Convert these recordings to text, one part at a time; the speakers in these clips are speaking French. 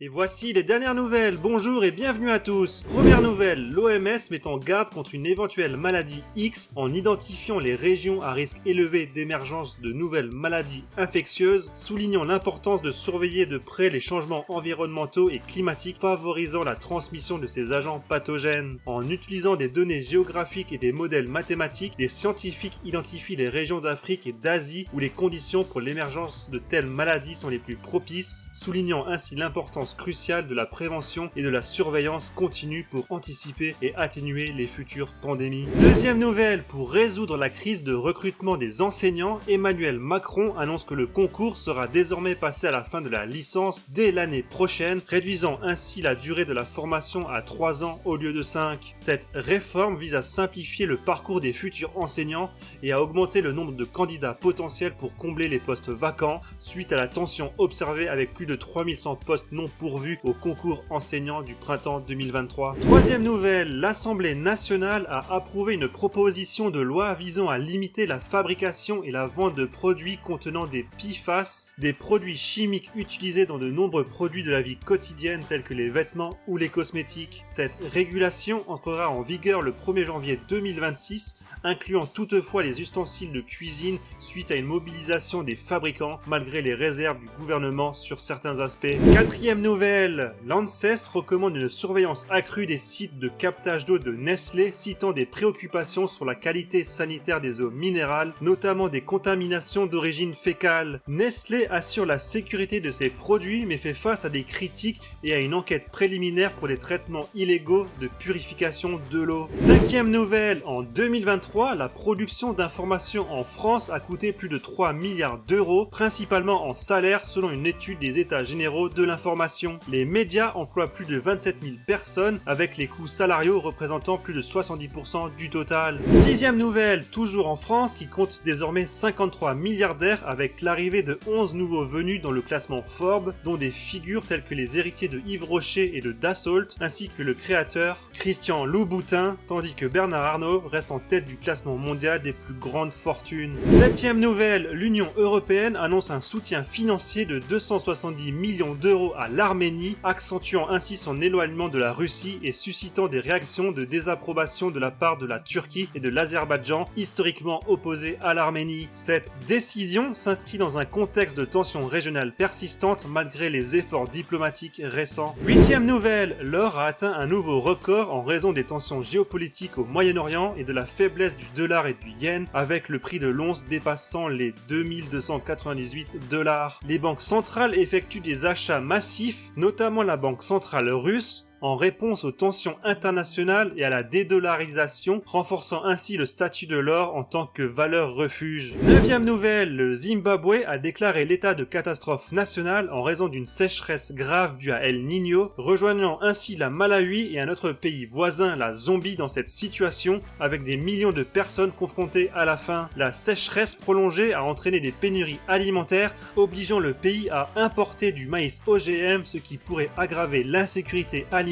Et voici les dernières nouvelles, bonjour et bienvenue à tous. Première nouvelle, l'OMS met en garde contre une éventuelle maladie X en identifiant les régions à risque élevé d'émergence de nouvelles maladies infectieuses, soulignant l'importance de surveiller de près les changements environnementaux et climatiques favorisant la transmission de ces agents pathogènes. En utilisant des données géographiques et des modèles mathématiques, les scientifiques identifient les régions d'Afrique et d'Asie où les conditions pour l'émergence de telles maladies sont les plus propices, soulignant ainsi l'importance cruciale de la prévention et de la surveillance continue pour anticiper et atténuer les futures pandémies. Deuxième nouvelle, pour résoudre la crise de recrutement des enseignants, Emmanuel Macron annonce que le concours sera désormais passé à la fin de la licence dès l'année prochaine, réduisant ainsi la durée de la formation à 3 ans au lieu de 5. Cette réforme vise à simplifier le parcours des futurs enseignants et à augmenter le nombre de candidats potentiels pour combler les postes vacants suite à la tension observée avec plus de 3100 postes non pourvus au concours enseignant du printemps 2023. Troisième nouvelle, l'Assemblée nationale a approuvé une proposition de loi visant à limiter la fabrication et la vente de produits contenant des PFAS, des produits chimiques utilisés dans de nombreux produits de la vie quotidienne tels que les vêtements ou les cosmétiques. Cette régulation entrera en vigueur le 1er janvier 2026, incluant toutefois les ustensiles de cuisine suite à une mobilisation des fabricants malgré les réserves du gouvernement sur certains aspects. Quatrième nouvelle, l'ANSES recommande une surveillance accrue des sites de captage d'eau de Nestlé, citant des préoccupations sur la qualité sanitaire des eaux minérales, notamment des contaminations d'origine fécale. Nestlé assure la sécurité de ses produits mais fait face à des critiques et à une enquête préliminaire pour des traitements illégaux de purification de l'eau. Cinquième nouvelle, en 2023, la production d'informations en France a coûté plus de 3 milliards d'euros, principalement en salaire selon une étude des États généraux de l'information. Les médias emploient plus de 27 000 personnes, avec les coûts salariaux représentant plus de 70% du total. Sixième nouvelle, toujours en France, qui compte désormais 53 milliardaires avec l'arrivée de 11 nouveaux venus dans le classement Forbes, dont des figures telles que les héritiers de Yves Rocher et de Dassault, ainsi que le créateur Christian Louboutin, tandis que Bernard Arnault reste en tête du classement mondial des plus grandes fortunes. Septième nouvelle, l'Union européenne annonce un soutien financier de 270 millions d'euros à l'Arménie, accentuant ainsi son éloignement de la Russie et suscitant des réactions de désapprobation de la part de la Turquie et de l'Azerbaïdjan, historiquement opposés à l'Arménie. Cette décision s'inscrit dans un contexte de tensions régionales persistantes malgré les efforts diplomatiques récents. Huitième nouvelle, l'or a atteint un nouveau record en raison des tensions géopolitiques au Moyen-Orient et de la faiblesse du dollar et du yen, avec le prix de l'once dépassant les 2298 $. Les banques centrales effectuent des achats massifs, notamment la banque centrale russe, en réponse aux tensions internationales et à la dédollarisation, renforçant ainsi le statut de l'or en tant que valeur refuge. Neuvième nouvelle, le Zimbabwe a déclaré l'état de catastrophe nationale en raison d'une sécheresse grave due à El Niño, rejoignant ainsi la Malawi et un autre pays voisin, la Zambie, dans cette situation, avec des millions de personnes confrontées à la faim. La sécheresse prolongée a entraîné des pénuries alimentaires, obligeant le pays à importer du maïs OGM, ce qui pourrait aggraver l'insécurité alimentaire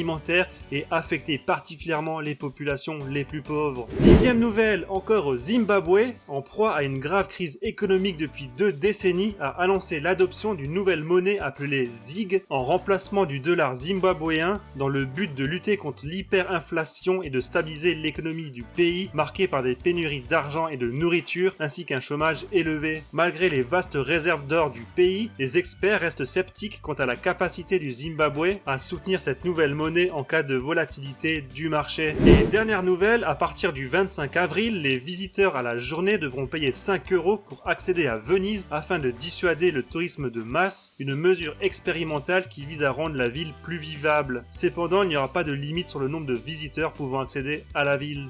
et affecter particulièrement les populations les plus pauvres. Dixième nouvelle, encore au Zimbabwe, en proie à une grave crise économique depuis 2 décennies, a annoncé l'adoption d'une nouvelle monnaie appelée ZiG en remplacement du dollar zimbabwéen dans le but de lutter contre l'hyperinflation et de stabiliser l'économie du pays marquée par des pénuries d'argent et de nourriture ainsi qu'un chômage élevé. Malgré les vastes réserves d'or du pays, les experts restent sceptiques quant à la capacité du Zimbabwe à soutenir cette nouvelle monnaie en cas de volatilité du marché. Et dernière nouvelle, à partir du 25 avril, les visiteurs à la journée devront payer 5 € pour accéder à Venise afin de dissuader le tourisme de masse, une mesure expérimentale qui vise à rendre la ville plus vivable. Cependant, il n'y aura pas de limite sur le nombre de visiteurs pouvant accéder à la ville.